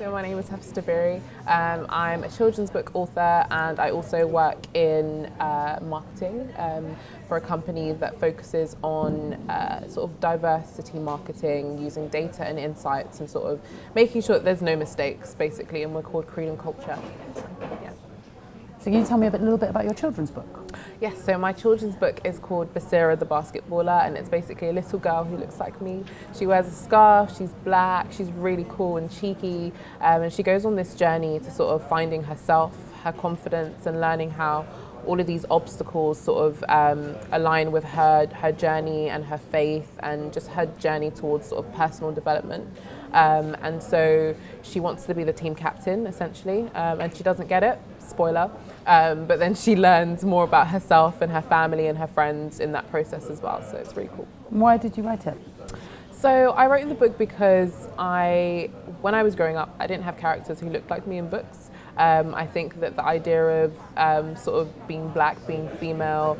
So my name is Hafsah Dabiri. I'm a children's book author and I also work in marketing for a company that focuses on sort of diversity marketing using data and insights and sort of making sure that there's no mistakes basically, and we're called Creed and Culture. Yeah. So can you tell me a little bit about your children's book? Yes, so my children's book is called Basira the Basketballer, and it's basically a little girl who looks like me. She wears a scarf, she's black, she's really cool and cheeky, and she goes on this journey to sort of finding herself, her confidence, and learning how all of these obstacles sort of align with her journey and her faith and just her journey towards sort of personal development. And so she wants to be the team captain essentially, and she doesn't get it, spoiler, but then she learns more about herself and her family and her friends in that process as well, so it's really cool. Why did you write it? So I wrote the book because when I was growing up, I didn't have characters who looked like me in books. I think that the idea of sort of being black, being female,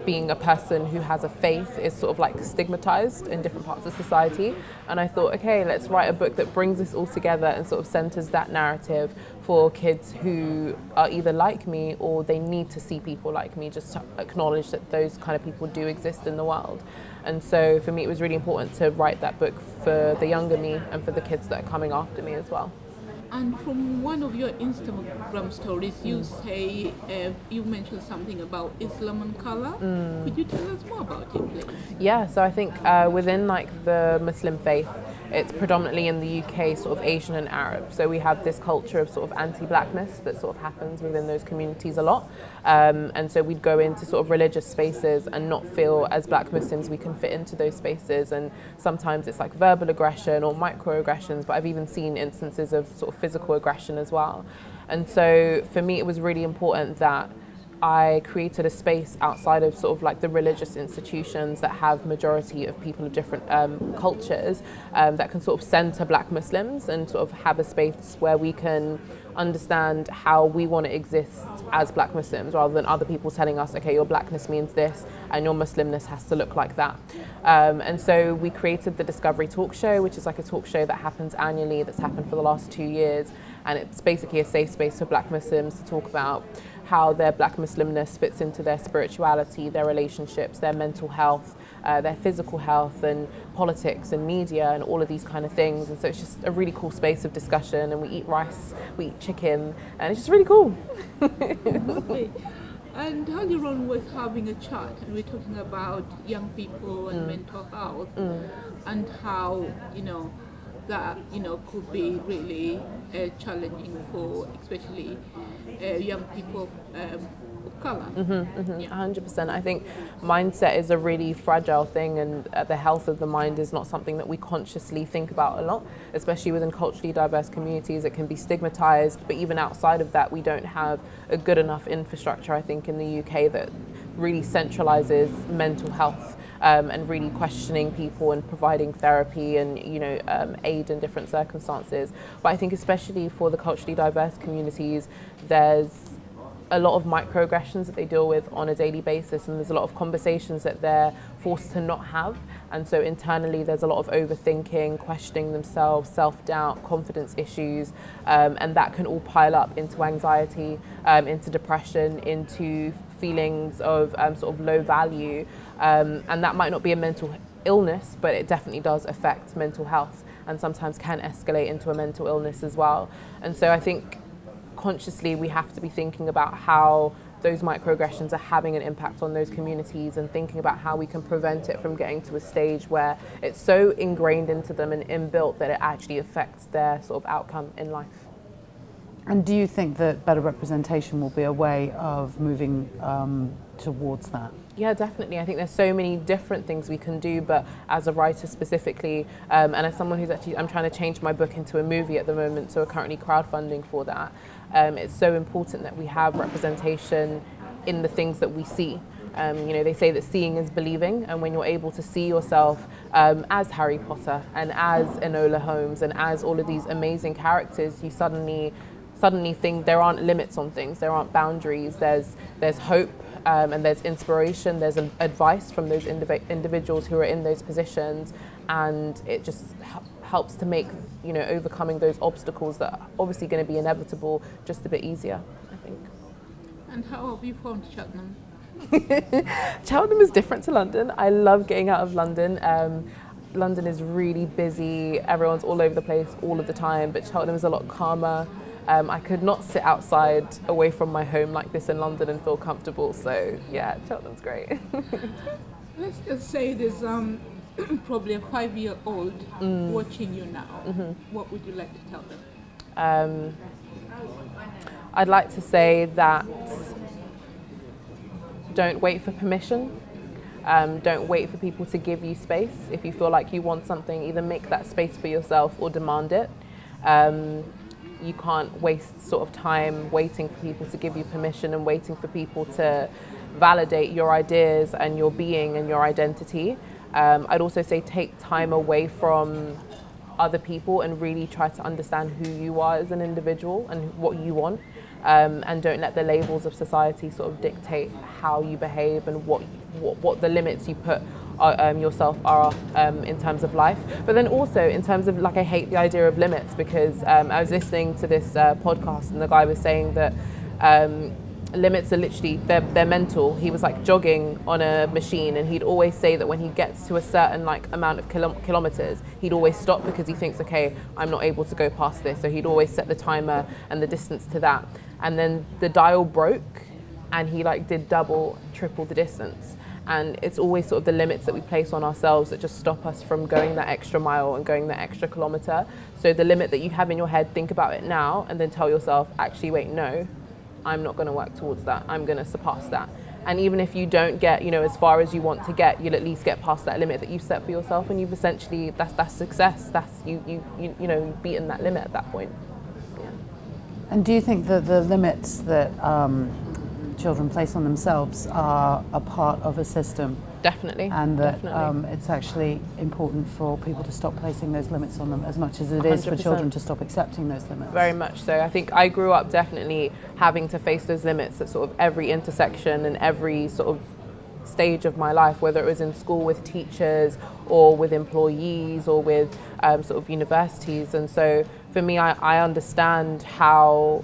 being a person who has a faith is sort of like stigmatized in different parts of society. And I thought, okay, let's write a book that brings this all together and sort of centers that narrative for kids who are either like me or they need to see people like me, just to acknowledge that those kind of people do exist in the world. And so for me, it was really important to write that book for the younger me and for the kids that are coming after me as well. And from one of your Instagram stories, you say, you mentioned something about Islam and color. Could you tell us more about it, please? Yeah, so I think within like the Muslim faith, it's predominantly in the UK sort of Asian and Arab. So we have this culture of sort of anti-blackness that sort of happens within those communities a lot. And so we'd go into sort of religious spaces and not feel as black Muslims we can fit into those spaces. And sometimes it's like verbal aggression or microaggressions, but I've even seen instances of sort of physical aggression as well. And so for me, it was really important that I created a space outside of sort of like the religious institutions that have majority of people of different cultures that can sort of center black Muslims and sort of have a space where we can understand how we want to exist as black Muslims rather than other people telling us, okay, your blackness means this and your Muslimness has to look like that. And so we created the Discovery Talk Show, which is like a talk show that happens annually, that's happened for the last 2 years. And it's basically a safe space for black Muslims to talk about how their black Muslimness fits into their spirituality, their relationships, their mental health, their physical health and politics and media and all of these kind of things. And so it's just a really cool space of discussion, and we eat rice, we eat chicken, and it's just really cool. Lovely. And earlier on we're having a chat and we're talking about young people and mental health and how, that could be really challenging for especially young people of colour. 100%. I think mindset is a really fragile thing, and the health of the mind is not something that we consciously think about a lot, especially within culturally diverse communities. It can be stigmatized, but even outside of that, we don't have a good enough infrastructure, I think, in the UK that really centralizes mental health. And really questioning people and providing therapy and aid in different circumstances. But I think especially for the culturally diverse communities, there's a lot of microaggressions that they deal with on a daily basis, and there's a lot of conversations that they're forced to not have. And so internally there's a lot of overthinking, questioning themselves, self-doubt, confidence issues, and that can all pile up into anxiety, into depression, into feelings of sort of low value, and that might not be a mental illness, but it definitely does affect mental health and sometimes can escalate into a mental illness as well. And so I think consciously we have to be thinking about how those microaggressions are having an impact on those communities and thinking about how we can prevent it from getting to a stage where it's so ingrained into them and inbuilt that it actually affects their sort of outcome in life. And do you think that better representation will be a way of moving towards that? Yeah, definitely. I think there's so many different things we can do, but as a writer specifically, and as someone who's actually, I'm trying to change my book into a movie at the moment, so we're currently crowdfunding for that. It's so important that we have representation in the things that we see. They say that seeing is believing, and when you're able to see yourself as Harry Potter and as Enola Holmes and as all of these amazing characters, you suddenly think there aren't limits on things, there aren't boundaries, there's hope, and there's inspiration, there's advice from those individuals who are in those positions, and it just helps to make, you know, overcoming those obstacles that are obviously going to be inevitable just a bit easier, I think. And how have you found Cheltenham? Cheltenham is different to London. I love getting out of London. London is really busy, everyone's all over the place all of the time, but Cheltenham is a lot calmer. I could not sit outside away from my home like this in London and feel comfortable, so yeah, Cheltenham's great. Let's just say there's probably a 5-year-old watching you now. What would you like to tell them? I'd like to say that don't wait for permission. Don't wait for people to give you space. If you feel like you want something, either make that space for yourself or demand it. You can't waste sort of time waiting for people to give you permission and waiting for people to validate your ideas and your being and your identity. I'd also say take time away from other people and really try to understand who you are as an individual and what you want. And don't let the labels of society sort of dictate how you behave and what the limits you put yourself are in terms of life. But then also in terms of, like, I hate the idea of limits because I was listening to this podcast and the guy was saying that limits are literally, they're mental. He was like jogging on a machine and he'd always say that when he gets to a certain like amount of kilometers, he'd always stop because he thinks, okay, I'm not able to go past this. So he'd always set the timer and the distance to that. And then the dial broke and he like did double, triple the distance. And it's always sort of the limits that we place on ourselves that just stop us from going that extra mile and going that extra kilometer. So the limit that you have in your head, think about it now and then tell yourself, actually, wait, no, I'm not going to work towards that. I'm going to surpass that. And even if you don't get, you know, as far as you want to get, you'll at least get past that limit that you've set for yourself, and you've essentially, that's success. That's you know, you've beaten that limit at that point. Yeah. And do you think that the limits that children place on themselves are a part of a system? Definitely. And that definitely. It's actually important for people to stop placing those limits on them as much as it is for 100%. children to stop accepting those limits. Very much so. I think I grew up definitely having to face those limits at sort of every intersection and every sort of stage of my life, whether it was in school with teachers or with employees or with sort of universities. And so for me, I understand how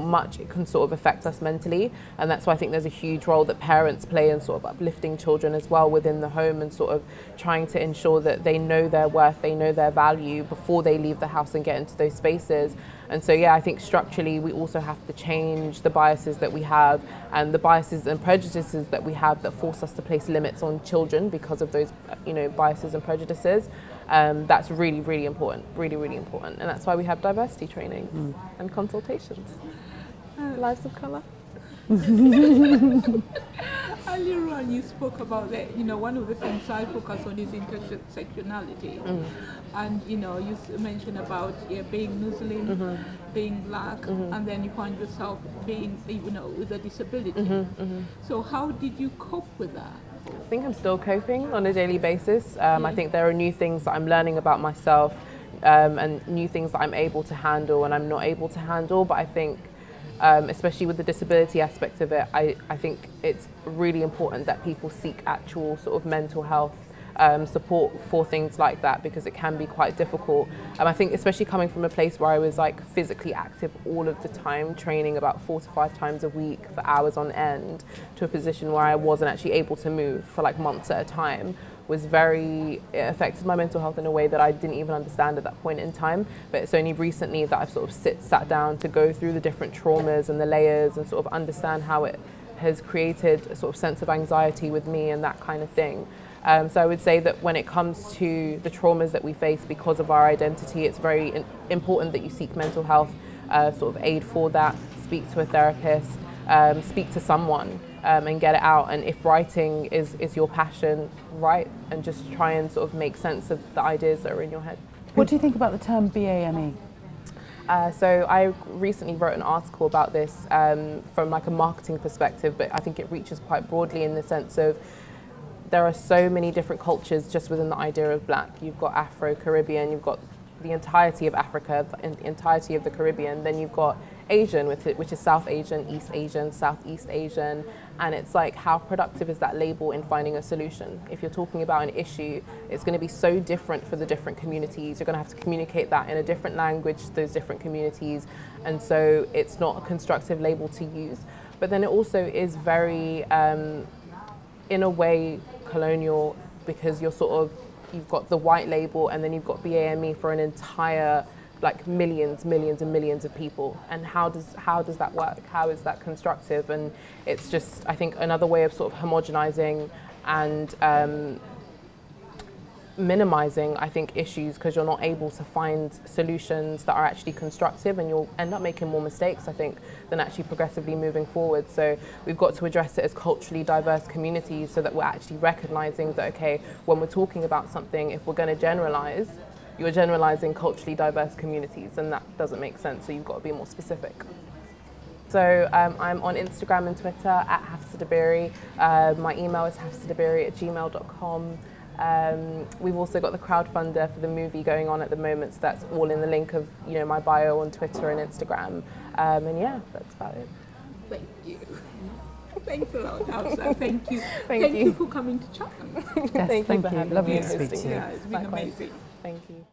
much it can sort of affect us mentally, and that's why I think there's a huge role that parents play in sort of uplifting children as well within the home and sort of trying to ensure that they know their worth, they know their value before they leave the house and get into those spaces. And so yeah, I think structurally we also have to change the biases that we have and the biases and prejudices that we have that force us to place limits on children because of those, you know, biases and prejudices. That's really, really important, really, really important. And that's why we have diversity training and consultations. Lives of colour. Earlier on you spoke about that, you know, one of the things I focus on is intersectionality. And, you know, you mentioned about being Muslim, being black, and then you find yourself being, you know, with a disability. So how did you cope with that? I think I'm still coping on a daily basis. I think there are new things that I'm learning about myself and new things that I'm able to handle and I'm not able to handle. But I think, especially with the disability aspect of it, I think it's really important that people seek actual sort of mental health support for things like that, because it can be quite difficult. I think especially coming from a place where I was like physically active all of the time, training about 4 to 5 times a week for hours on end, to a position where I wasn't actually able to move for like months at a time, it affected my mental health in a way that I didn't even understand at that point in time. But it's only recently that I've sort of sat down to go through the different traumas and the layers and sort of understand how it has created a sort of sense of anxiety with me and that kind of thing. So I would say that when it comes to the traumas that we face because of our identity, it's very important that you seek mental health sort of aid for that, speak to a therapist, speak to someone and get it out. And if writing is your passion, write and just try and sort of make sense of the ideas that are in your head. What do you think about the term BAME? So I recently wrote an article about this from like a marketing perspective, but I think it reaches quite broadly in the sense of there are so many different cultures just within the idea of black. You've got Afro-Caribbean, you've got the entirety of Africa, the entirety of the Caribbean. Then you've got Asian, which is South Asian, East Asian, Southeast Asian, and it's like, how productive is that label in finding a solution? If you're talking about an issue, it's going to be so different for the different communities. You're going to have to communicate that in a different language to those different communities, and so it's not a constructive label to use. But then it also is very, in a way, colonial, because you've got the white label and then you've got BAME for an entire, like, millions and millions of people. And how does that work? How is that constructive? And it's just, I think, another way of sort of homogenizing and minimizing, I think, issues, because you're not able to find solutions that are actually constructive, and you'll end up making more mistakes, I think, than actually progressively moving forward. So we've got to address it as culturally diverse communities, so that we're actually recognizing that, okay, when we're talking about something, if we're going to generalize, you're generalizing culturally diverse communities, and that doesn't make sense, so you've got to be more specific. So I'm on Instagram and Twitter at Hafsah Dabiri. My email is hafsahdabiri@gmail.com. We've also got the crowdfunder for the movie going on at the moment, so that's all in the link of, you know, my bio on Twitter and Instagram. And yeah, that's about it. Thank you. Thanks a lot, Hafsah. Thank you. Thank you for coming to Cheltenham. Yes, thank you. for having Lovely me to and speak hosting. to you. Yeah, it's been Likewise. amazing. Thank you.